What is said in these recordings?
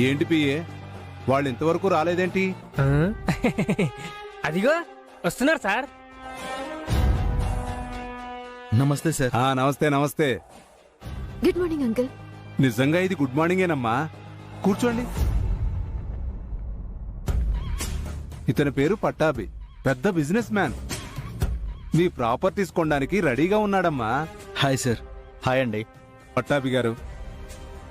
ఏంటి పిఏ, వాళ్ళు ఇంతవరకు రాలేదేంటి? అదిగో వస్తున్నారు సార్. నమస్తే సార్. నమస్తే నమస్తే. Good morning uncle. నిజంగా ఇది గుడ్ మార్నింగేనమ్మా. కూర్చోండి. ఇతని పేరు పట్టాభి, పెద్ద బిజినెస్ మ్యాన్. మీ ప్రాపర్టీస్ కొనడానికి రెడీగా ఉన్నాడమ్మా. Hi sir. హాయ్ అండి. పట్టాభి గారు,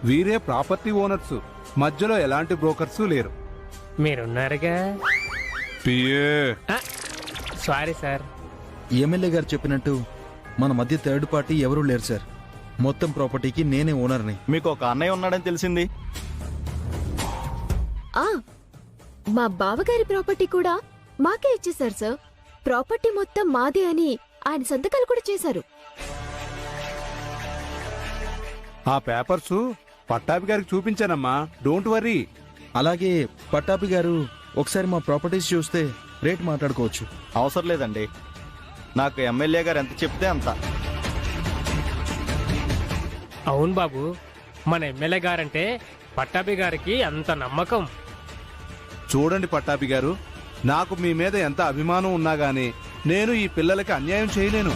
వీరే ప్రాపర్టీ ఓనర్స్, మధ్యలో ఎలాంటి బ్రోకర్స్ లేరు. మీరున్నారుగా. PA sorry sir. ఎమ్మెల్యే గారు చెప్పినట్టు మన మధ్య థర్డ్ పార్టీ ఎవరూ లేరు సార్. మొత్తం ప్రాపర్టీకి నేనే ఓనర్ని. మీకు ఒక అన్నయ్య ఉన్నాడని తెలిసింది. ఆ మా బావగారి ప్రాపర్టీ కూడా మాకే ఇచ్చేశారు సార్. ప్రాపర్టీ మొత్తం మాదే అని ఆయన సంతకాలు కూడా చేశారు. ఆ పేపర్స్ పట్టాభి గారికి చూపించానమ్మా. Don't worry. అలాగే పట్టాపి గారు ఒకసారి మా ప్రాపర్టీస్ చూస్తే రేట్ మాట్లాడుకోవచ్చు. అవసరం లేదండి, నాకు ఎమ్మెల్యే గారు ఎంత చెప్తే అంత. అవును బాబు, మన ఎమ్మెల్యే గారంటే పట్టాభి గారికి అంత నమ్మకం. చూడండి పట్టాభి గారు, నాకు మీ మీద ఎంత అభిమానం ఉన్నా గానీ నేను ఈ పిల్లలకి అన్యాయం చేయలేను.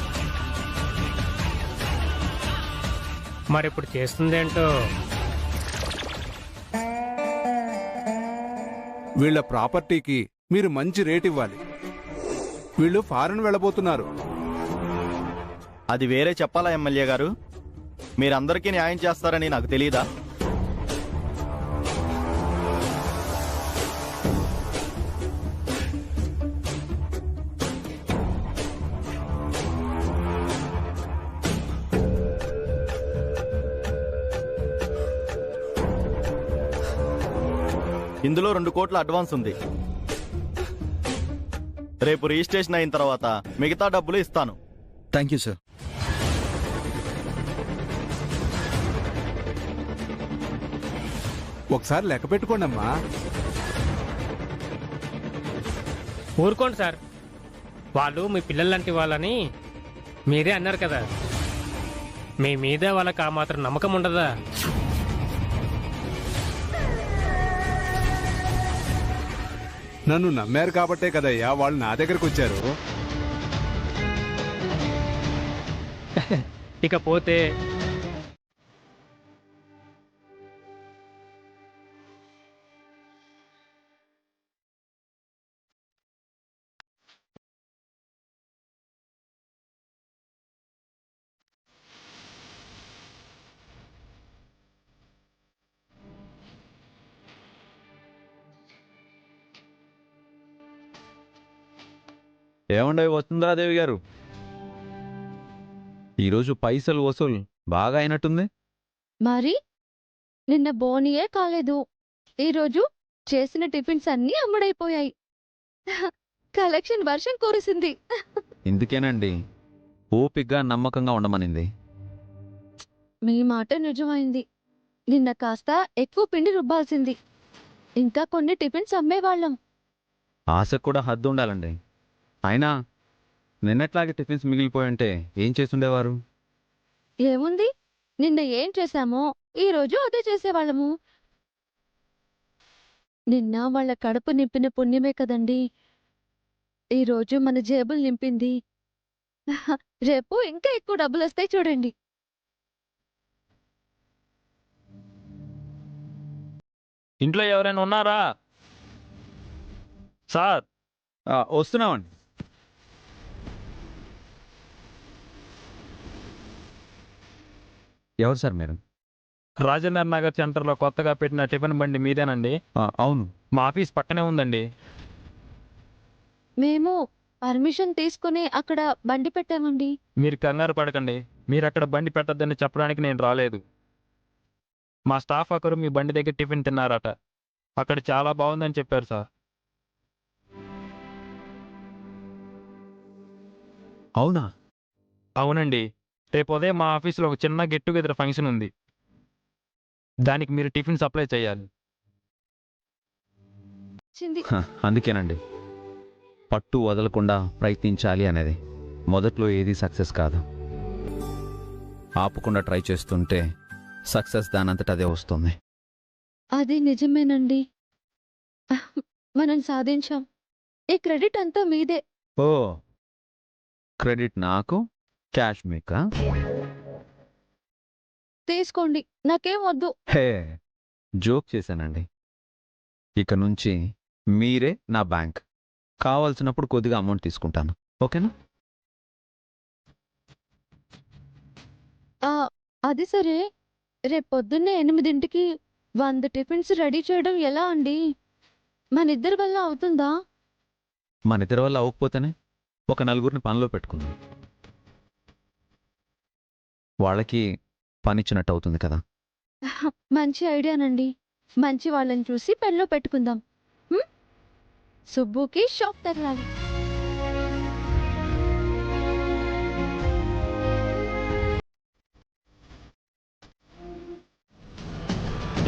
మరిప్పుడు చేస్తుందేంటో. వీళ్ళ ప్రాపర్టీకి మీరు మంచి రేట్ ఇవ్వాలి. వీళ్ళు ఫారెన్ వెళ్ళబోతున్నారు. అది వేరే చెప్పాలా ఎమ్మెల్యే గారు? మీరందరికీ న్యాయం చేస్తారని నాకు తెలియదా? ఇందులో 2 కోట్ల అడ్వాన్స్ ఉంది. రేపు రిజిస్ట్రేషన్ అయిన తర్వాత మిగతా డబ్బులు ఇస్తాను. Thank you sir. ఒకసారి లెక్క పెట్టుకోండి అమ్మా. ఊరుకోండి సార్, వాళ్ళు మీ పిల్లలంటి వాళ్ళని మీరే అన్నారు కదా. మీ మీద వాళ్ళకి ఆ మాత్రం నమ్మకం ఉండదా? నన్ను నమ్మారు కాబట్టే కదయ్యా వాళ్ళు నా దగ్గరకు వచ్చారు. ఇకపోతే ఏమండీ వసుంధరాదేవి గారు, ఈరోజు పైసలు వసూలు బాగా అయినట్టుంది. మరి నిన్న బోనియే కాలేదు. ఈరోజు చేసిన టిఫిన్స్ అన్నీ అమ్ముడైపోయాయి. కలెక్షన్ వర్షం కురిసింది. ఇందుకేనండి ఓపిగ్గా నమ్మకంగా ఉండమనింది. మీ మాట నిజమైంది. నిన్న కాస్త ఎక్కువ పిండి రుబ్బాల్సింది. ఇంకా కొన్ని టిఫిన్స్ అమ్మేవాళ్ళం. ఆశకు కూడా హద్దు ఉండాలండి. అయినా నిన్నట్లాగే టిఫిన్స్ మిగిలిపోయింటే ఏం చేసుండేవారు? ఏముంది, నిన్న ఏం చేశామో ఈరోజు అదే చేసేవాళ్ళము. నిన్న వాళ్ళ కడుపు నింపిన పుణ్యమే కదండి ఈరోజు మన జేబులు నింపింది. రేపు ఇంకా ఎక్కువ డబ్బులు వస్తాయి చూడండి. ఇంట్లో ఎవరైనా ఉన్నారా సార్? వస్తున్నామండి. ఎవరు సార్ మీరు? రాజేంద్ర నగర్ సెంటర్లో కొత్తగా పెట్టిన టిఫిన్ బండి మీదేనండి? అవును, మా ఆఫీస్ పక్కనే ఉందండి. మేము పర్మిషన్ తీసుకుని అక్కడ బండి పెట్టామండి. మీరు కంగారు పడకండి, మీరు అక్కడ బండి పెట్టద్దని చెప్పడానికి నేను రాలేదు. మా స్టాఫ్ ఒకరు మీ బండి దగ్గర టిఫిన్ తిన్నారట. అక్కడ చాలా బాగుందని చెప్పారు సార్. అవునా? అవునండి, రేపు ఉదయం మా ఆఫీసులో ఒక చిన్న గెట్ టుగెదర్ ఫంక్షన్ ఉంది. దానికి మీరు టిఫిన్ సప్లై చేయాలి. అందుకేనండి పట్టు వదలకుండా ప్రయత్నించాలి అనేది. మొదట్లో ఏది సక్సెస్ కాదు, ఆపకుండా ట్రై చేస్తుంటే సక్సెస్ దానంతట అదే వస్తుంది. అది నిజమేనండి. మనం సాధించాం. ఈ క్రెడిట్ అంతా మీదే. ఓ క్రెడిట్ నాకు, క్యాష్ మీకా? తీసుకోండి, నాకేం వద్దు. హే జోక్ చేశానండి. ఇక నుంచి మీరే నా బ్యాంక్. కావాల్సినప్పుడు కొద్దిగా అమౌంట్ తీసుకుంటాను, ఓకేనా? అది సరే, రేపు పొద్దున్నే 8ంటికి 100 టిఫిన్స్ రెడీ చేయడం ఎలా అండి? మన ఇద్దరి వల్ల అవుతుందా? మన ఇద్దరి వల్ల అవ్వకపోతేనే ఒక నలుగురిని పనిలో పెట్టుకుందాం. వాళ్ళకి పనిచ్చినట్టు అవుతుంది కదా. మంచి ఐడియానండి. మంచి వాళ్ళని చూసి పెళ్ళిలో పెట్టుకుందాం. సుబ్బుకి షాప్ తగలాలి.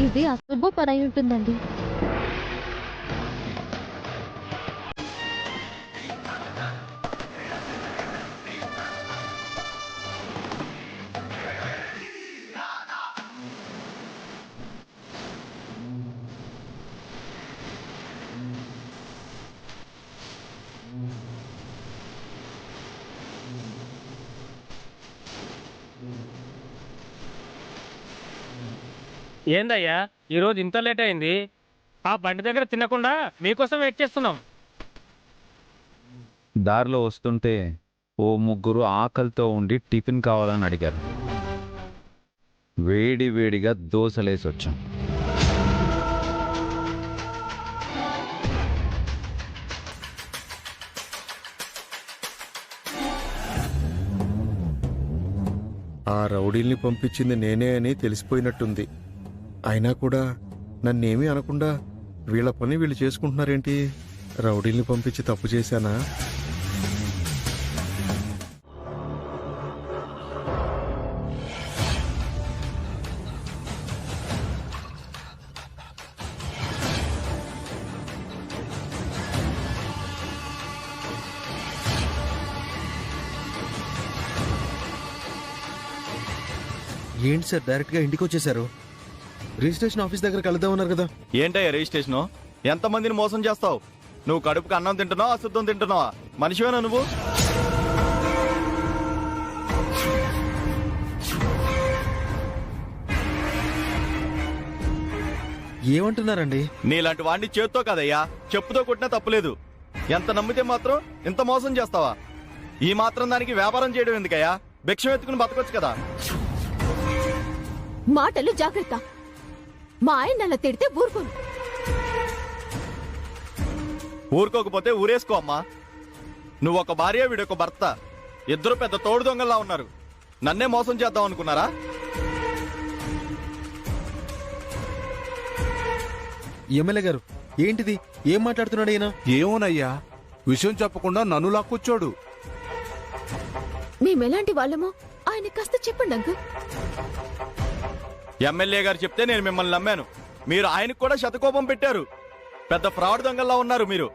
ఇది అసుబ్బు పని అయి ఉంటుందండి. ఏందయ్యా ఈరోజు ఇంత లేట్ అయింది? ఆ బండి దగ్గర తినకుండా మీకోసం వెయిట్ చేస్తున్నాం. దారిలో వస్తుంటే ఓ ముగ్గురు ఆకలితో ఉండి టిఫిన్ కావాలని అడిగారు. వేడి వేడిగా దోశలేసి వచ్చాం. ఆ రౌడీల్ని పంపించింది నేనే అని తెలిసిపోయినట్టుంది. అయినా కూడా నన్నేమీ అనకుండా వీళ్ళ పని వీళ్ళు చేసుకుంటున్నారేంటి? రౌడీల్ని పంపించి తప్పు చేశానా? ఏంటి సార్ డైరెక్ట్గా ఇంటికి వచ్చేసారు? రిజిస్ట్రేషన్ ఆఫీస్ దగ్గర కలుద్దామన్నారు కదా. ఏంటయ్యా రిజిస్ట్రేషను? ఎంతమందిని మోసం చేస్తావు? నువ్వు కడుపుకి అన్నం తింటున్నావా, అశుద్ధం తింటున్నావా? మనిషివేనా నువ్వు? ఏమంటున్నారండి? నీలాంటి వాడిని చేత్తో కదయ్యా, చెప్పుతో కొట్టినా తప్పులేదు. ఎంత నమ్మితే మాత్రం ఇంత మోసం చేస్తావా? ఈ మాత్రం దానికి వ్యాపారం చేయడం ఎందుకయ్యా? భిక్షం ఎత్తుకుని బతకొచ్చు కదా. మాటలు జాగ్రత్త. మా ఆయన అలా తిడితే ఊరుకోను. ఊరుకోకపోతే ఊరేసుకో అమ్మా. నువ్వు ఒక భార్య, వీడొక భర్త, ఇద్దరు పెద్ద తోడు దొంగల్లా ఉన్నారు. నన్నే మోసం చేద్దాం అనుకున్నారా? ఎమ్మెల్యే గారు ఏంటిది? ఏం మాట్లాడుతున్నాడు ఈయన? ఏమోనయ్యా, విషయం చెప్పకుండా నన్ను లాక్కొచ్చాడు. మేమెలాంటి వాళ్ళమో ఆయన కాస్త చెప్పండి అంకుల్. ఎమ్మెల్యే గారు చెప్తే నేను మిమ్మల్ని నమ్మాను. మీరు ఆయనకు కూడా శతకోపం పెట్టారు. పెద్ద ఫ్రాడ్ దొంగల్లా ఉన్నారు మీరు.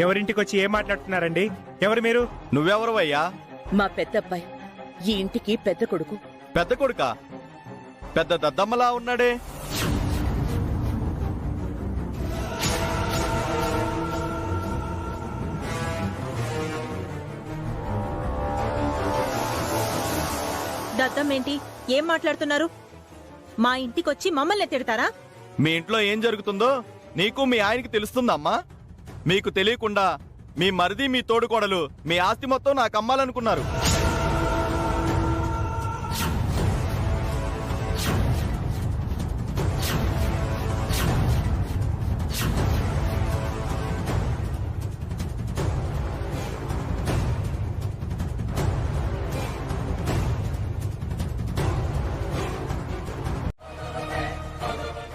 ఎవరింటికి వచ్చి ఏం మాట్లాడుతున్నారండి? ఎవరు మీరు? నువ్వెవరు అయ్యా? మా పెద్దబ్బాయి, ఈ ఇంటికి పెద్ద కొడుకు. పెద్ద కొడుకా? పెద్ద దద్దమ్మలా ఉన్నాడే. దద్దమ్మేంటి? ఏం మాట్లాడుతున్నారు? మా ఇంటికొచ్చి మమ్మల్ని తిడతారా? మీ ఇంట్లో ఏం జరుగుతుందో నీకు మీ ఆయనకి తెలుస్తుందమ్మా. మీకు తెలియకుండా మీ మరిది, మీ తోడుకోడలు మీ ఆస్తి మొత్తం నాకు అమ్మాలనుకున్నారు.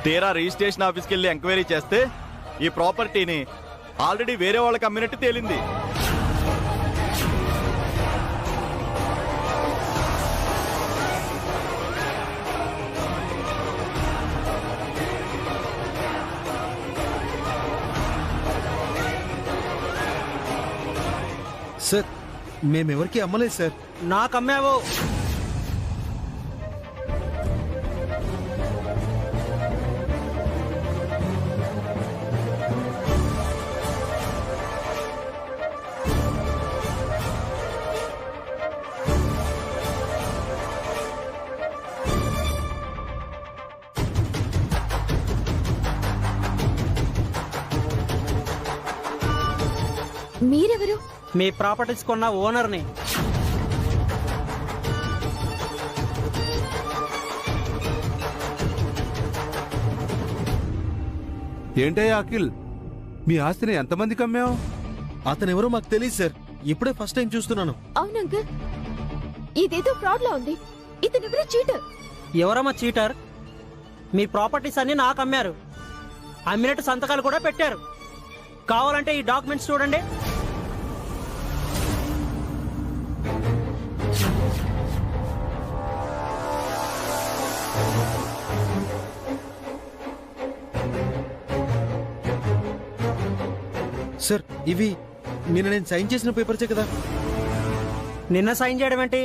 తీరా రిజిస్ట్రేషన్ ఆఫీస్కి వెళ్ళి ఎంక్వైరీ చేస్తే ఈ ప్రాపర్టీని ఆల్రెడీ వేరే వాళ్ళకి అమ్మినట్టు తేలింది. సార్ మేమెవరికి అమ్మలేదు సార్. నాకు అమ్మావు. మీరెవరు? మీ ప్రాపర్టీస్ కొన్న ఓనర్ని. ఏంటయ్యా అఖిల్, మీ ఆస్తిని ఎంతమందికి అమ్మావు? అతనెవరో మాకు తెలియదు సార్. ఇప్పుడే ఫస్ట్ టైం చూస్తున్నాను. అవును అంకుల్, ఇదేదో ఫ్రాడ్ లా ఉంది. ఇతనెవరో చీటర్. ఎవరమ్మా చీటర్? మీ ప్రాపర్టీస్ అన్ని నాకు అమ్మారు. అమ్మినట్టు సంతకాలు కూడా పెట్టారు. కావాలంటే ఈ డాక్యుమెంట్స్ చూడండి. సార్ ఇవి నిన్న నేను సైన్ చేసిన పేపర్సే కదా. నిన్న సైన్ చేయడం ఏంటి?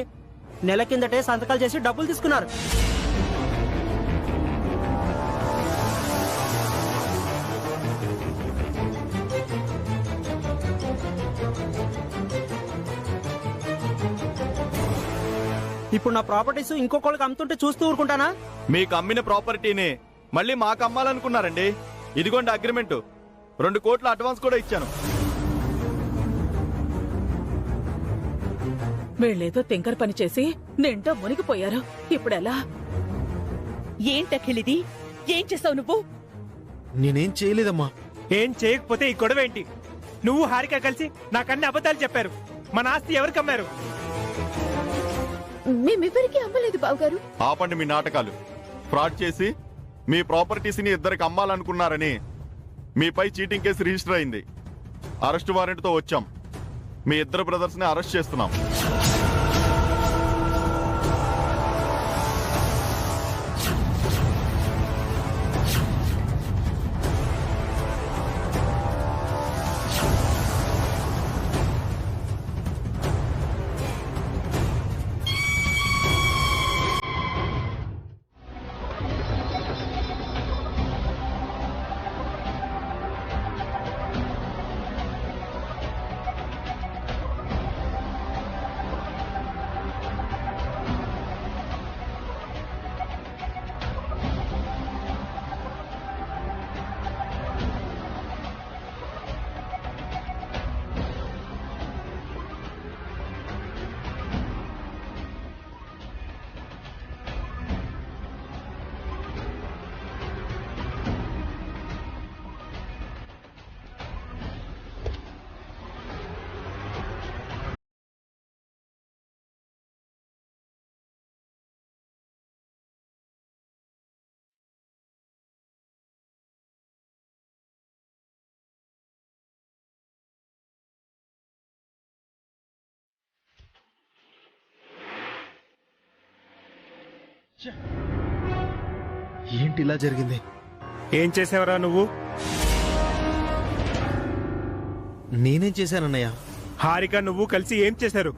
నెల కిందటే సంతకాలు చేసి డబ్బులు తీసుకున్నారు. ఇప్పుడు నా ప్రాపర్టీస్ ఇంకొకళ్ళకి అమ్ముతుంటే చూస్తూ ఊరుకుంటానా? మీకు అమ్మిన ప్రాపర్టీని మళ్ళీ మాకు అమ్మాలనుకున్నారండి. ఇదిగోండి అగ్రిమెంట్. 2 కోట్ల అడ్వాన్స్ కూడా ఇచ్చాను. వీళ్ళేదో తింకర్ పని చేసి నిండా మునిగిపోయారు. ఇప్పుడెలా? ఏంటఖిలిది? ఏం చేస్తావు నువ్వు? నేనేం చేయలేదమ్మా. ఏం చేయకపోతే ఈ గొడవ ఏంటి? నువ్వు హారిక కలిసి నాకన్ని అబద్ధాలు చెప్పారు. మన ఆస్తి ఎవరికి అమ్మారు? మేమెవరికి అమ్మలేదు బావగారు. ఆపండి మీ నాటకాలు. ఫ్రాడ్ చేసి మీ ప్రాపర్టీస్ ని ఇద్దరికి అమ్మాలనుకున్నారని మీపై చీటింగ్ కేసు రిజిస్టర్ అయింది. అరెస్ట్ వారెంట్ తో వచ్చాం. మీ ఇద్దరు బ్రదర్స్ ని అరెస్ట్ చేస్తున్నాం. ఏంటి ఇలా జరిగింది? ఏం చేసావరా నువ్వు? నేనేం చేశానన్నయ్య? హారిక నువ్వు కలిసి ఏం చేశారు?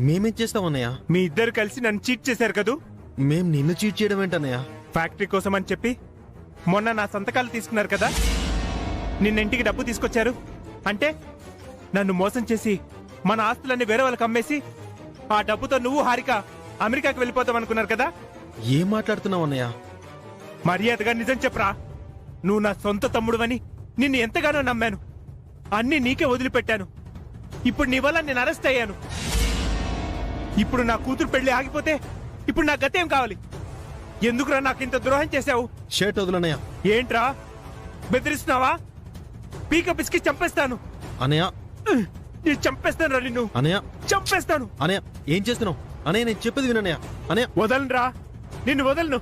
మేమేం చేస్తామన్నయ్య? మీ ఇద్దరు కలిసి నన్ను చీట్ చేశారు కదూ. మేం నిన్ను చీట్ చేయడం ఏంటన్నయ్య? ఫ్యాక్టరీ కోసం అని చెప్పి మొన్న నా సంతకాలు తీసుకున్నారు కదా. నిన్న ఇంటికి డబ్బు తీసుకొచ్చారు అంటే నన్ను మోసం చేసి మన ఆస్తులన్నీ వేరే వాళ్ళకి అమ్మేసి ఆ డబ్బుతో నువ్వు హారిక అమెరికాకి వెళ్ళిపోతాం అనుకున్నారు కదా. ఏం మాట్లాడుతున్నావు అన్నయ్య? మర్యాదగా నిజం చెప్పరా. నువ్వు నా సొంత తమ్ముడువని నిన్ను ఎంతగానో నమ్మాను. అన్నీ నీకే వదిలిపెట్టాను. ఇప్పుడు నీ వల్ల నేను అరెస్ట్ అయ్యాను. ఇప్పుడు నా కూతురు పెళ్లి ఆగిపోతే ఇప్పుడు నా గతి ఏం కావాలి? ఎందుకురా నాకు ఇంత ద్రోహం చేశావు? షర్ట్ వదులన్నయ్య. ఏంట్రా బెదిరిస్తున్నావా? పీక పిసికి చంపేస్తాను అన్నయ్య. నేను చంపేస్తాను రా నిన్ను. అన్నయ్య చంపేస్తాను. అన్నయ్య ఏం చేస్తున్నావు? అన్నయ్య నేను చెప్పేది వినన్నయ్య. అన్నయ్య వదలనురా. నిన్ను వదలను.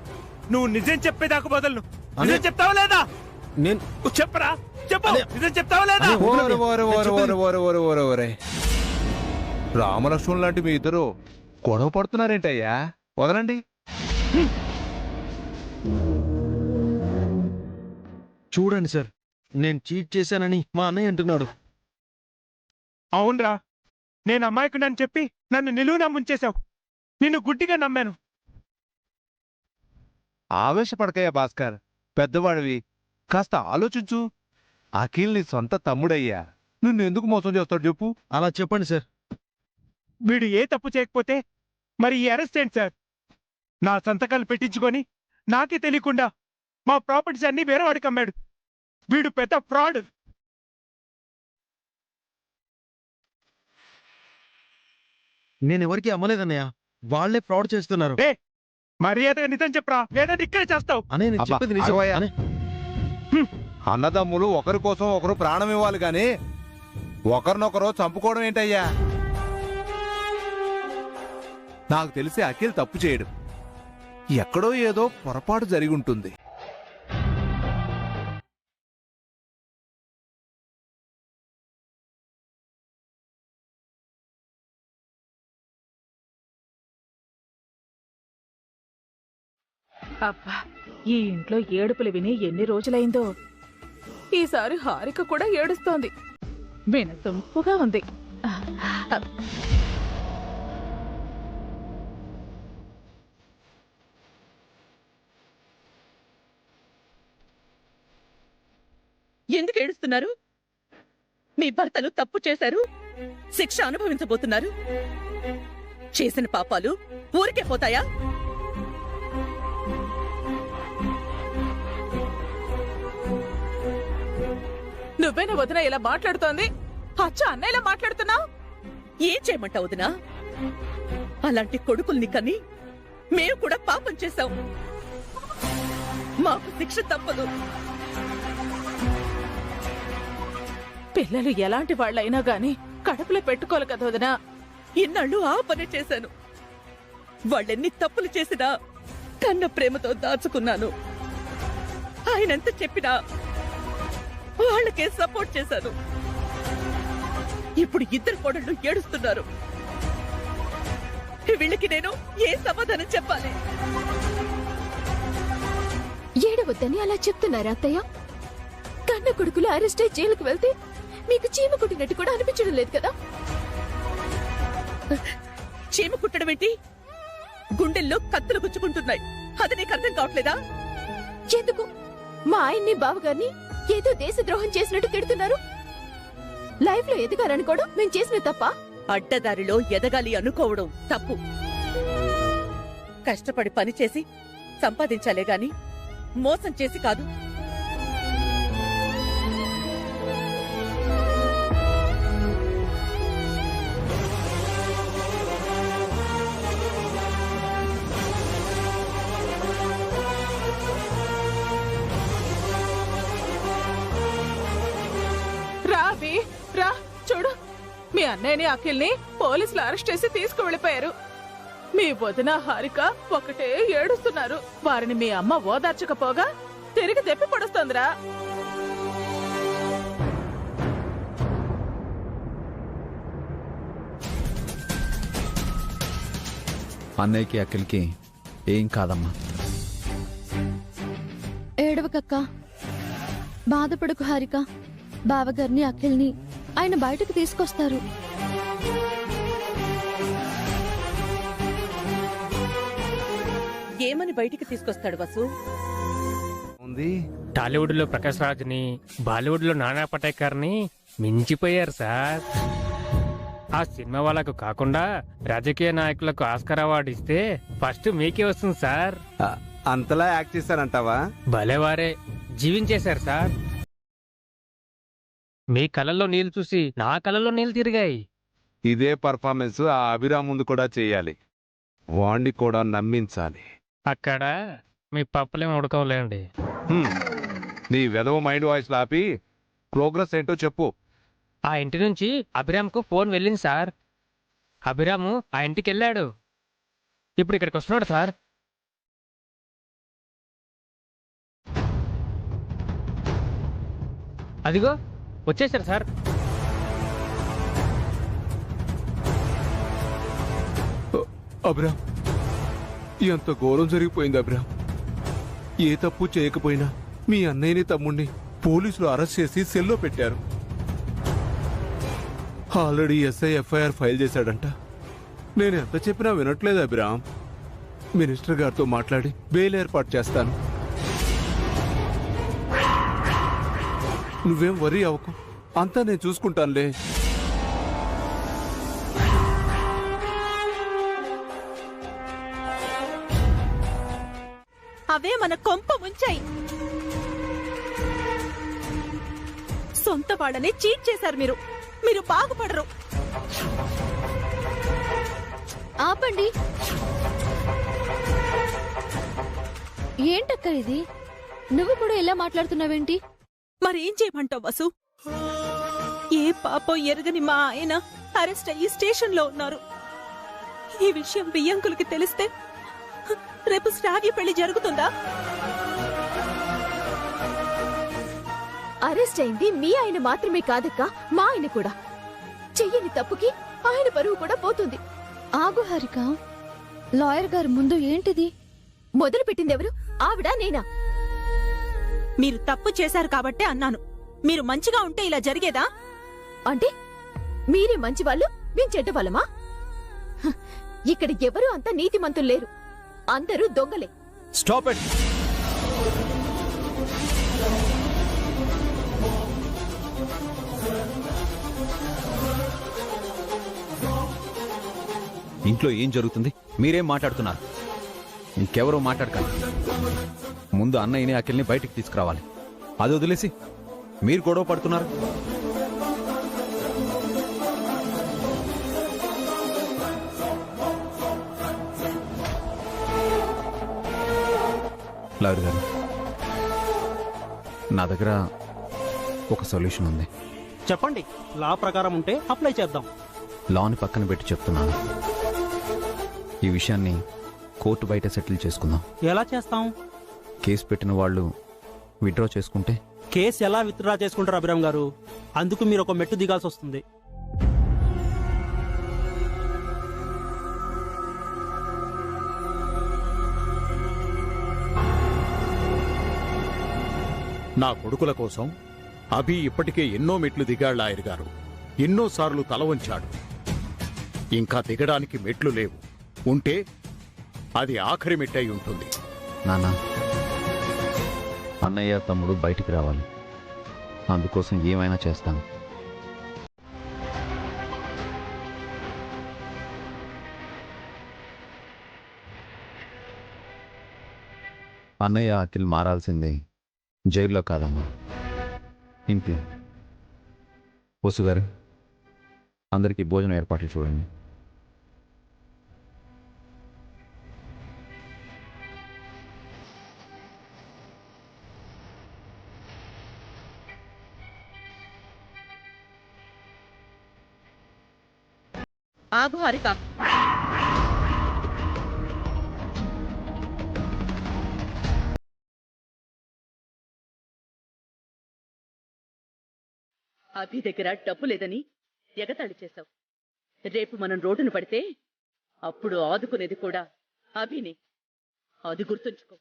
నువ్వు నిజం చెప్పేదాకా వదలను. నిజం చెప్తావా లేదా? నేను చెప్పరా. చెప్పు. నిజం చెప్తావా లేదా? రామలక్ష్మణ్ లాంటి మీ ఇద్దరు గొడవ పడుతున్నారేంటయ్యా? వదలండి. చూడండి సార్, నేను చీట్ చేశానని మా అన్నయ్య అంటున్నాడు. అవునరా, నేను అమాయకుడని చెప్పి నన్ను నిలువునా ముంచేశావు. నిన్ను గుడ్డిగా నమ్మాను. ఆవేశపడకయ్యా భాస్కర్, పెద్దవాడివి, కాస్త ఆలోచించు. అఖిల్ నీ సొంత తమ్ముడయ్యా, నిన్ను ఎందుకు మోసం చేస్తాడు చెప్పు. అలా చెప్పండి సార్. వీడు ఏ తప్పు చేయకపోతే మరి ఈ అరెస్ట్ ఏంటి సార్? నా సంతకాలు పెట్టించుకొని నాకే తెలియకుండా మా ప్రాపర్టీస్ అన్ని వేరే వాడికి అమ్మాడు. వీడు పెద్ద ఫ్రాడ్. నేను ఎవరికి అమ్మలేదన్నయ్య, వాళ్లే ఫ్రాడ్ చేస్తున్నారు. మర్యాదగా నిజం చెప్పరా, లేదంటే ఇక్కడే చేస్తావు. అనే నేను అబ్బా, చెప్పేది నిజం. ఆగవయ్యా. అనే, అన్నదమ్ములు ఒకరి కోసం ఒకరు ప్రాణం ఇవ్వాలి గాని ఒకరినొకరు చంపుకోవడం ఏంటయ్యా? నాకు తెలిసి అఖిల్ తప్పు చేయడు. ఎక్కడో ఏదో పొరపాటు జరిగి ఉంటుంది. అబ్బా, ఈ ఇంట్లో ఏడుపులు విని ఎన్ని రోజులైందో. ఈసారి హారిక కూడా ఏడుస్తోంది. వినసొంపుగా ఉంది. ఎందుకు ఏడుస్తున్నారు? మీ భర్తలు తప్పు చేశారు, శిక్ష అనుభవించబోతున్నారు. చేసిన పాపాలు ఊరికే పోతాయా? నువ్వేనా వదిన ఇలా మాట్లాడుతోంది? అచ్చ అన్నయ్యలా మాట్లాడుతున్నావు. ఏం చేయమంటావు వదినా? అలాంటి కొడుకుల్ని కని మేము కూడా పాపం చేశాం. మాకు శిక్ష తప్పదు. పిల్లలు ఎలాంటి వాళ్ళైనా గాని కడుపులో పెట్టుకోవాలి కదా వదినా. ఇన్నాళ్ళు ఆ పని చేశాను. వాళ్ళెన్ని తప్పులు చేసినా కన్న ప్రేమతో దాచుకున్నాను. ఆయనంత చెప్పినా వాళ్ళకే సపోర్ట్ చేశాను. ఇప్పుడు ఇద్దరు కోడళ్ళు ఏడుస్తున్నారు. వీళ్ళకి నేను ఏ సమాధానం చెప్పాలి? ఏడవద్దని అలా చెప్తున్నారా అత్తయ్య? కన్న కొడుకులు అరెస్ట్ అయి జైలుకు వెళ్తే మీకు చీమ కుట్టినట్టు కూడా అనిపించడం లేదు కదా? చీమ కుట్టడం ఏంటి? గుండెల్లో కత్తులు గుచ్చుకుంటున్నాయి. అది నీకు అర్థం కావట్లేదా? ఎందుకు మా ఆయన్ని బావగారిని ఏదో దేశద్రోహం చేసినట్టు తిడుతున్నారు? లైఫ్ లో ఎదగాలనుకోవడం మేము చేసిన తప్ప? అడ్డదారిలో ఎదగాలి అనుకోవడం తప్పు. కష్టపడి పనిచేసి సంపాదించాలే గాని మోసం చేసి కాదు. రా చూడు, మీ అన్నయ్యని అఖిల్ని పోలీసులు అరెస్ట్ చేసి తీసుకువెళ్లిపోయారు. మీ వదిన హారిక ఒకటే ఏడుస్తున్నారు. వారిని మీ అమ్మ ఓదార్చకపోగా తిరిగి తెప్పి పడుస్తోందిరా. అన్నయ్యకి అఖిల్కి ఏం కాదమ్మా. ఏడవకక్క, బాధపడకు హారిక. బావగారిని అఖిల్ని ఆయన బయటకు తీసుకొస్తారు. ఏమని బయటికి తీసుకొస్తాడు వసు? టాలీవుడ్ లో ప్రకాష్ రాజ్ని, బాలీవుడ్ లో నానా పటేకర్ ని మించిపోయారు సార్. ఆ సినిమా వాళ్ళకు కాకుండా రాజకీయ నాయకులకు ఆస్కార్ అవార్డు ఇస్తే ఫస్ట్ మీకే వస్తుంది సార్. అంతలా యాక్ట్ చేశానంటావా? భలేవారే, జీవించేశారు సార్. మీ కళ్ళల్లో నీళ్లు చూసి నా కళ్ళల్లో నీళ్లు తిరిగాయి. ఇదే పర్ఫార్మెన్స్ ఆ అభిరామ్ ముందు కూడా చేయాలి. వాణ్ణి కూడా నమ్మించాలి. అక్కడ మీ పప్పులేం ఉడకవులేండి. నీ వెధవ మైండ్ వాయిస్ ఆపి ప్రోగ్రెస్ ఏంటో చెప్పు. ఆ ఇంటి నుంచి అభిరామ్కు ఫోన్ వెళ్ళింది సార్. అభిరాము ఆ ఇంటికి వెళ్ళాడు. ఇప్పుడు ఇక్కడికి వస్తున్నాడు సార్. అదిగో వచ్చేసారు సార్. అభిరామ్, ఎంత ఘోరం జరిగిపోయింది అభిరామ్. ఏ తప్పు చేయకపోయినా మీ అన్నయ్యని తమ్ముణ్ణి పోలీసులు అరెస్ట్ చేసి సెల్లో పెట్టారు. ఆల్రెడీ ఎస్ఐ ఎఫ్ఐఆర్ ఫైల్ చేశాడంట. నేను ఎంత చెప్పినా వినట్లేదు అభిరామ్. మినిస్టర్ గారితో మాట్లాడి బెయిల్ ఏర్పాటు చేస్తాను. నువ్వేం వరీ అవ్వకు, అంతా నేను చూసుకుంటానులే. అవే మన కొంప ముంచాయి. సొంత వాళ్ళని చీట్ చేశారు మీరు. మీరు బాగుపడరు. ఆపండి. ఏంటక్క ఇది? నువ్వు కూడా ఇలా మాట్లాడుతున్నావేంటి? మరేం చేయమంటావు వసు? ఏ పాపం ఎరగని మా ఆయన అరెస్ట్ అయ్యి స్టేషన్లో ఉన్నారు. ఈ విషయం బియ్యంకులకి తెలిస్తే రేపు శ్రావ్య పెళ్లి జరుగుతుందా? అరెస్ట్ అయింది మీ ఆయన మాత్రమే కాదక్క, మా ఆయన కూడా. చెయ్యని తప్పుకి ఆయన పరువు కూడా పోతుంది. ఆగు హారిక, లాయర్ గారు ముందు ఏంటిది? మొదలు పెట్టింది ఎవరు? ఆవిడా నేనా? మీరు తప్పు చేశారు కాబట్టే అన్నాను. మీరు మంచిగా ఉంటే ఇలా జరిగేదా? అంటే మీరే మంచివాళ్ళు, మేం చెడ్డవాళ్ళమా? హ, ఇక్కడ ఎవరు అంత నీతిమంతులు లేరు. అందరూ దొంగలే. Stop it. ఇంట్లో ఏం జరుగుతుంది? మీరేం మాట్లాడుతున్నారు? ఇంకెవరో మాట్లాడకండి. ముందు అన్నయ్యని అఖిల్ని బయటికి తీసుకురావాలి. అది వదిలేసి మీరు గొడవ పడుతున్నారు. లాయర్ గారు, నా దగ్గర ఒక సొల్యూషన్ ఉంది. చెప్పండి. లా ప్రకారం ఉంటే అప్లై చేద్దాం. లాని పక్కన పెట్టి చెప్తున్నాను. ఈ విషయాన్ని కోర్టు బయట సెటిల్ చేసుకుందాం. ఎలా చేస్తాం? కేసు పెట్టిన వాళ్ళు విత్డ్రా చేసుకుంటే? కేసు ఎలా విత్డ్రా చేసుకుంటారు అభిరామ్ గారు? అందుకు మీరు ఒక మెట్టు దిగాల్సి వస్తుంది. నా కొడుకుల కోసం అభి ఇప్పటికే ఎన్నో మెట్లు దిగాడు లాయర్ గారు. ఎన్నోసార్లు తల వంచాడు. ఇంకా దిగడానికి మెట్లు లేవు. ఉంటే అది ఆఖరి మెట్టయి ఉంటుంది. నాన్న, అన్నయ్య తమ్ముడు బయటికి రావాలి. అందుకోసం ఏమైనా చేస్తాను. అన్నయ్య అఖిల్ మారాల్సింది జైల్లో కాదమ్మా, ఇంట్లో. వసు గారు, అందరికీ భోజనం ఏర్పాట్లు చూడండి. ఆగు హారిక. అభి దగ్గర డబ్బు లేదని ఎగతాళి చేశావు. రేపు మనం రోడ్డును పడితే అప్పుడు ఆదుకునేది కూడా అభిని. అది గుర్తుంచుకో.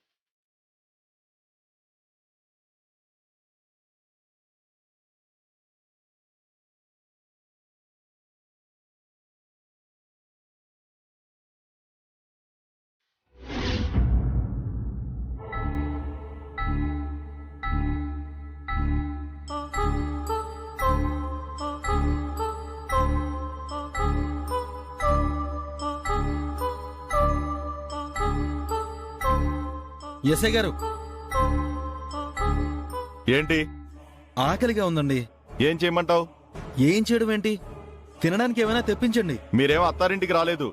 ఎస్ఐ గారు, ఏంటి? ఆకలిగా ఉందండి. ఏం చేయమంటావు? ఏం చేయడం ఏంటి? తినడానికి ఏమైనా తెప్పించండి. మీరేమో అత్తారింటికి రాలేదు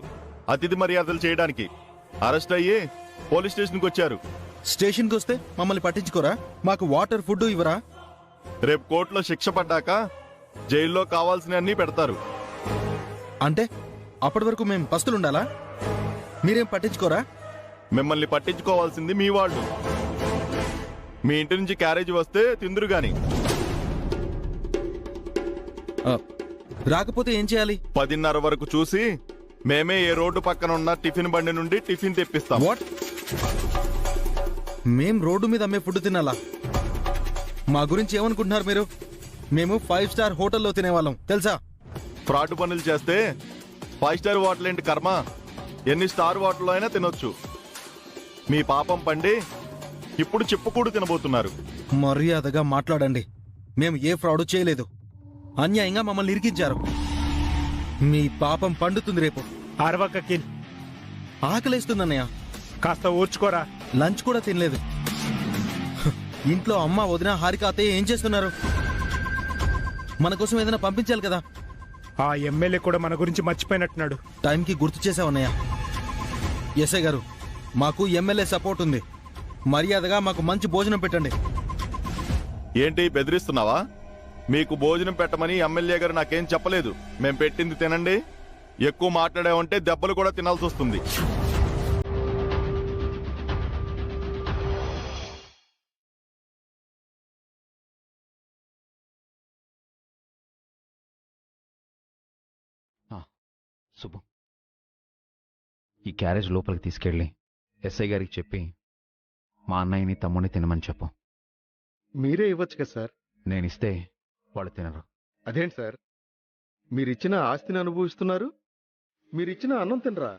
అతిథి మర్యాదలు చేయడానికి. అరెస్ట్ అయ్యి పోలీస్ స్టేషన్కి వచ్చారు. స్టేషన్కి వస్తే మమ్మల్ని పట్టించుకోరా? మాకు వాటర్, ఫుడ్ ఇవ్వరా? రేపు కోర్టులో శిక్ష పడ్డాక జైల్లో కావాల్సినవన్నీ పెడతారు. అంటే అప్పటి వరకు మేము పస్తులుండాలా? మీరేం పట్టించుకోరా? మిమ్మల్ని పట్టించుకోవాల్సింది మీ వాళ్ళు. మీ ఇంటి నుంచి క్యారేజ్ వస్తే తిందురు గాని. రాకపోతే ఏం చేయాలి? 10:30 వరకు చూసి మేమే ఏ రోడ్డు పక్కన ఉన్న టిఫిన్ బండి నుండి టిఫిన్ తెప్పిస్తాం. వాట్? మేం రోడ్డు మీద అమ్మే ఫుడ్ తినాలా? మా గురించి ఏమనుకుంటున్నారు మీరు? మేము 5 స్టార్ హోటల్లో తినేవాళ్ళం తెలుసా? ఫ్రాడ్ పనులు చేస్తే 5 స్టార్ హోటల్ ఏంటి కర్మ, ఎన్ని స్టార్ హోటల్లో అయినా తినొచ్చు. మీ పాపం పండి ఇప్పుడు చిప్పుకూడు తినబోతున్నారు. మర్యాదగా మాట్లాడండి. మేము ఏ ఫ్రాడ్ చేయలేదు. అన్యాయంగా మమ్మల్ని ఇరికించారు. మీ పాపం పండుతుంది రేపు. అరవక అఖిల్, ఆకలేస్తుందన్నయ్య. కాస్త ఓర్చుకోరా. లంచ్ కూడా తినలేదు. ఇంట్లో అమ్మ, వదిన, హారిక, అత్తయ్య ఏం చేస్తున్నారు? మన కోసం ఏదైనా పంపించాలి కదా. ఆ ఎమ్మెల్యే కూడా మన గురించి మర్చిపోయినట్టున్నాడు. టైంకి గుర్తు చేసావన్నయ్య. ఎస్ఐ గారు, మాకు ఎమ్మెల్యే సపోర్ట్ ఉంది. మర్యాదగా మాకు మంచి భోజనం పెట్టండి. ఏంటి బెదిరిస్తున్నావా? మీకు భోజనం పెట్టమని ఎమ్మెల్యే గారు నాకేం చెప్పలేదు. మేం పెట్టింది తినండి. ఎక్కువ మాట్లాడామంటే దెబ్బలు కూడా తినాల్సి వస్తుంది. శుభు, ఈ క్యారేజ్ లోపలికి తీసుకెళ్ళి ఎస్ఐ గారికి చెప్పి మా అన్నయ్యని తమ్ముడిని తినమని చెప్పు. మీరే ఇవ్వచ్చు కదా సార్. నేనిస్తే వాళ్ళు తినరు. అదేంటి సార్, మీరిచ్చిన ఆస్తిని అనుభవిస్తున్నారు, మీరిచ్చిన అన్నం తినరా?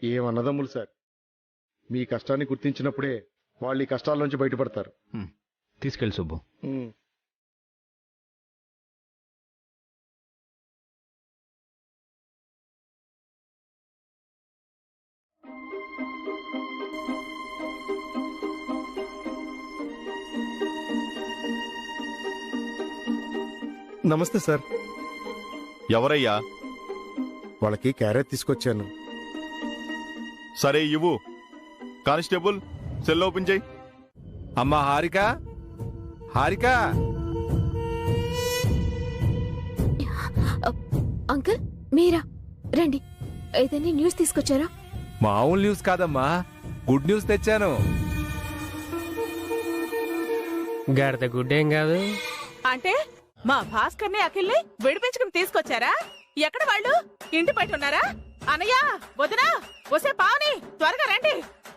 ఏమన్నదమ్ములు సార్. మీ కష్టాన్ని గుర్తించినప్పుడే వాళ్ళు ఈ కష్టాల్లోంచి బయటపడతారు. తీసుకెళ్ళి సుబ్బు. నమస్తే సార్. ఎవరయ్యా? వాళ్ళకి క్యారెట్ తీసుకొచ్చాను. సరే ఇవ్వు. కానిస్టేబుల్, సెల్ ఓపెన్ చేయి. అమ్మా హారిక, హారిక. అంకుల్, మీరా? రండి. ఏదైనా న్యూస్ తీసుకొచ్చారా? మామూలు న్యూస్ కాదమ్మా, గుడ్ న్యూస్ తెచ్చాను. గాడిద గుడ్డేం కాదు. అంటే మా భాస్కర్ని అఖిల్ని విడిపించుకుని తీసుకొచ్చారా? ఎక్కడ వాళ్ళు? ఇంటి బయట ఉన్నారా? అనయ్య, వదినా, వసే పావని, త్వరగా రండి.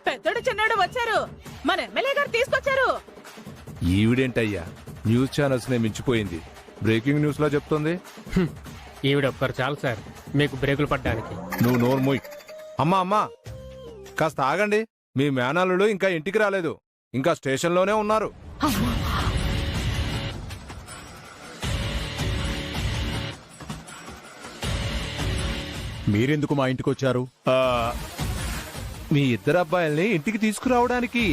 పెద్దోడు చిన్నోడు వచ్చారు. మన ఎమ్మెల్యే గారు తీసుకొచ్చారు. ఈవిడేంటయ్యా న్యూస్ ఛానల్స్ నే మించిపోయింది. బ్రేకింగ్ న్యూస్ లో చెప్తుంది. ఈవిడొక్కరు చాలు సార్ మీకు బ్రేకులు పడ్డానికి. నువ్వు నోరు మోయ్. అమ్మా అమ్మా, కాస్త ఆగండి. మీ మేనల్లుడు ఇంకా ఇంటికి రాలేదు, ఇంకా స్టేషన్లోనే ఉన్నారు. మీరెందుకు మా ఇంటికి వచ్చారు? మీ ఇద్దరు అబ్బాయిల్ని ఇంటికి తీసుకురావడానికి.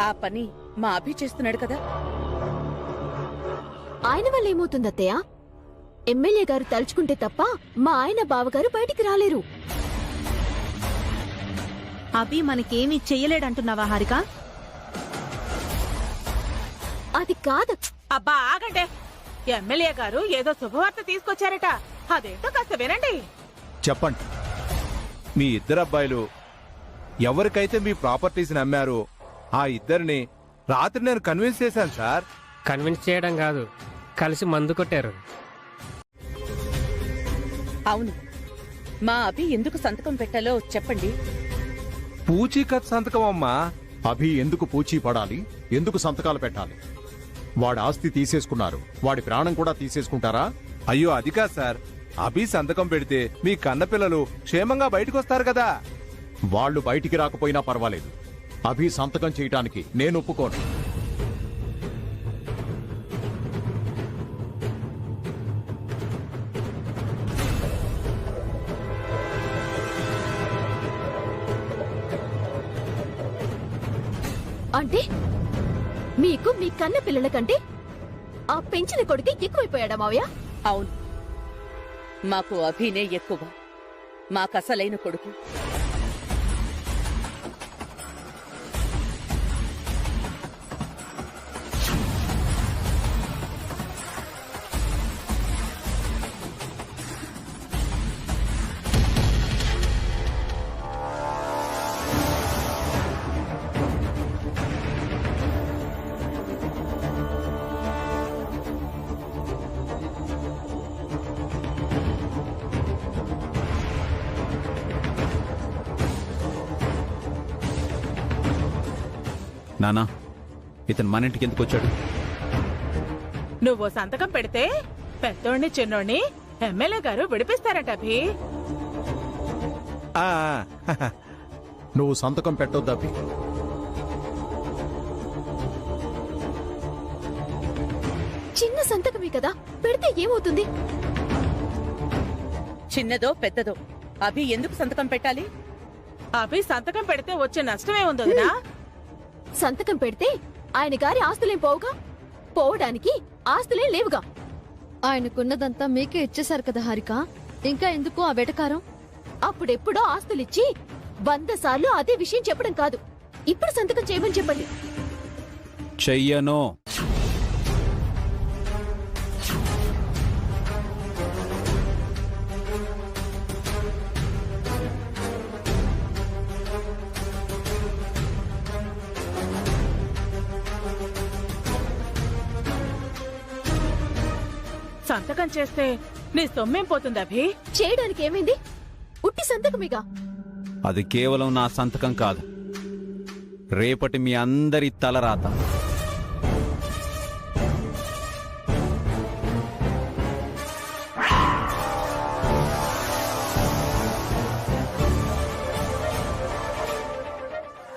ఆ పని మా అభి చేస్తున్నాడు కదా. ఆయన వల్ల ఏమవుతుంది అత్తయ్య? ఎమ్మెల్యే గారు తలుచుకుంటే తప్ప మా ఆయన బావగారు బయటికి రాలేరు. అభి మనకేమీ చెయ్యలేడంటున్నావా హారిక? అది కాదు. అబ్బా ఆగండి. ఎమ్మెల్యే గారు ఏదో శుభవార్త తీసుకొచ్చారట. అదేంటో కాస్త వినండి. చెప్పండి. మీ ఇద్దరు అబ్బాయిలు ఎవరికైతే మీ ప్రాపర్టీస్ అమ్మారో ఆ ఇద్దరిని రాత్రి నేను కన్విన్స్ చేశాను సార్. కన్విన్స్ చేయడం కాదు, కలిసి మందు కొట్టారు. అవును, మా అభి ఎందుకు సంతకం పెట్టాలో చెప్పండి. పూచీకత్ సంతకం అమ్మా. అభి ఎందుకు పూచీ పడాలి? ఎందుకు సంతకాలు పెట్టాలి? వాడి ఆస్తి తీసేసుకున్నారు, వాడి ప్రాణం కూడా తీసేసుకుంటారా? అయ్యో అది కాదు సార్. అభి సంతకం పెడితే మీ కన్నపిల్లలు క్షేమంగా బయటకు వస్తారు కదా. వాళ్ళు బయటికి రాకపోయినా పర్వాలేదు, అభి సంతకం చేయటానికి నేను ఒప్పుకోను. అంటే మీకు మీ కన్న పిల్లల కంటే ఆ పెంచిన కొడుకు ఎక్కువైపోయాడా మావయ్య? అవును, మాకు అభినే ఎక్కువ. మాకసలైన కొడుకు. నానా ఇతను మన ఇంటికి ఎందుకు వచ్చాడు? నువ్వు సంతకం పెడితే పెద్దోడిని చిన్నోడిని ఎమ్మెల్యే గారు విడిపిస్తారట అభి. నువ్వు సంతకం పెట్టొద్దు అభి. చిన్న సంతకమే కదా, పెడితే ఏమవుతుంది? చిన్నదో పెద్దదో అభి ఎందుకు సంతకం పెట్టాలి? అభి సంతకం పెడితే వచ్చే నష్టమే ఉంది వదినా. సంతకం పెడితే ఆయన గారి ఆస్తులేం పోవుగా, పోవడానికి ఆస్తులేం లేవుగా. ఆయనకున్నదంతా మీకే ఇచ్చేశారు కదా హారిక, ఇంకా ఎందుకు ఆ వెటకారం? అప్పుడెప్పుడో ఆస్తులిచ్చి 100 సార్లు అదే విషయం చెప్పడం కాదు, ఇప్పుడు సంతకం చేయమని చెప్పండి. చెయ్యను. సంతకం చేస్తే నీ సొమ్మేం పోతుంది అభి? చేయడానికి ఏమైంది? ఉట్టి సంతకమేగా. అది కేవలం నా సంతకం కాదు, రేపటి మీ అందరి తలరాత.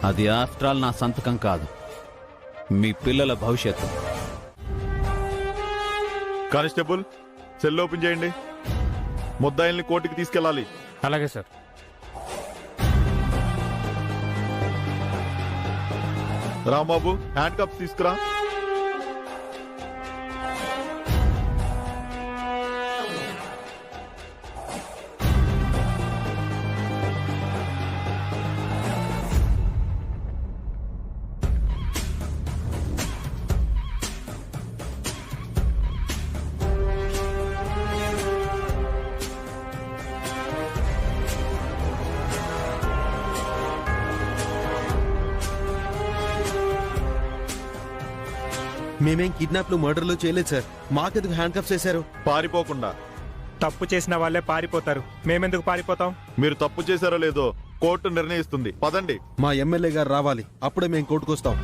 అది ఆఫ్టర్ ఆల్ నా సంతకం కాదు, మీ పిల్లల భవిష్యత్తు. కానిస్టేబుల్, సెల్ ఓపెన్ చేయండి. ముద్దాయిల్ని కోర్టుకి తీసుకెళ్ళాలి. అలాగే సార్. రాంబాబు, హ్యాండ్ కప్స్ తీసుకురా. మేమేం కిడ్నాప్లు మర్డర్లు చేయలేదు సార్, మాకెందుకు హ్యాండ్ కప్స్ చేశారు? పారిపోకుండా. తప్పు చేసిన వాళ్ళే పారిపోతారు, మేమెందుకు పారిపోతాం? మీరు తప్పు చేశారో లేదో కోర్టు నిర్ణయిస్తుంది. పదండి. మా ఎమ్మెల్యే గారు రావాలి, అప్పుడే మేము కోర్టుకొస్తాం.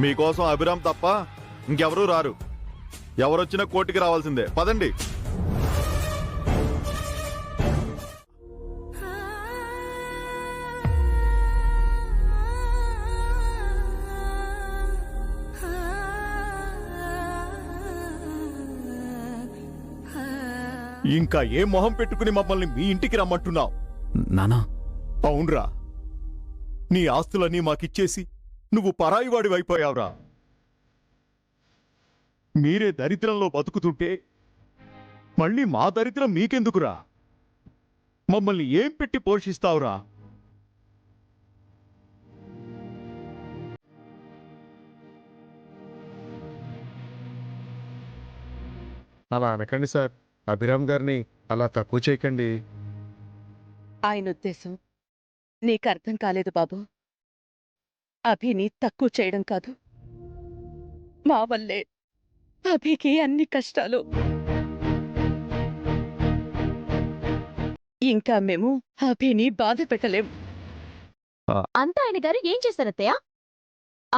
మీకోసం అభిరామ్ తప్ప ఇంకెవరూ రారు. ఎవరొచ్చినా కోర్టుకి రావాల్సిందే. పదండి. ఇంకా ఏ మొహం పెట్టుకుని మమ్మల్ని మీ ఇంటికి రమ్మంటున్నావు? నానా, అవునరా, నీ ఆస్తులన్నీ మాకిచ్చేసి నువ్వు పరాయివాడి అయిపోయావురా. మీరే దరిద్రంలో బతుకుతుంటే మళ్ళీ మా దరిద్రం మీకెందుకురా? మమ్మల్ని ఏం పెట్టి పోషిస్తావురా? అలా అనకండి సార్, అభిరామ్ గారిని అలా తక్కువ చేయకండి. ఆయన ఉద్దేశం నీకు అర్థం కాలేదు బాబు. అభిని తక్కువ చేయడం కాదు, మా వల్లే అభికి అన్ని కష్టాలు. ఇంకా మేము అభిని బాధ పెట్టలేం. అంతా ఆయన గారు ఏం చేశారత్తయ్య?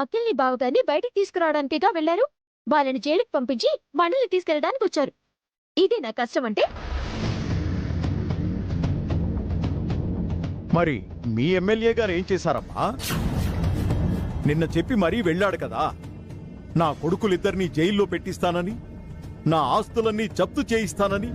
అఖిల్ని బావగారిని బయటికి తీసుకురావడానికిగా వెళ్లారు, వాళ్ళని జైలుకి పంపించి మనల్ని తీసుకెళ్ళడానికి వచ్చారు. ఇదే నా కష్టం అంటే? మరి మీ ఎమ్మెల్యే గారు ఏం చేశారమ్మా? నిన్న చెప్పి మరీ వెళ్ళాడు కదా, నా కొడుకులిద్దరినీ జైల్లో పెట్టిస్తానని, నా ఆస్తులన్నీ జప్తు చేయిస్తానని.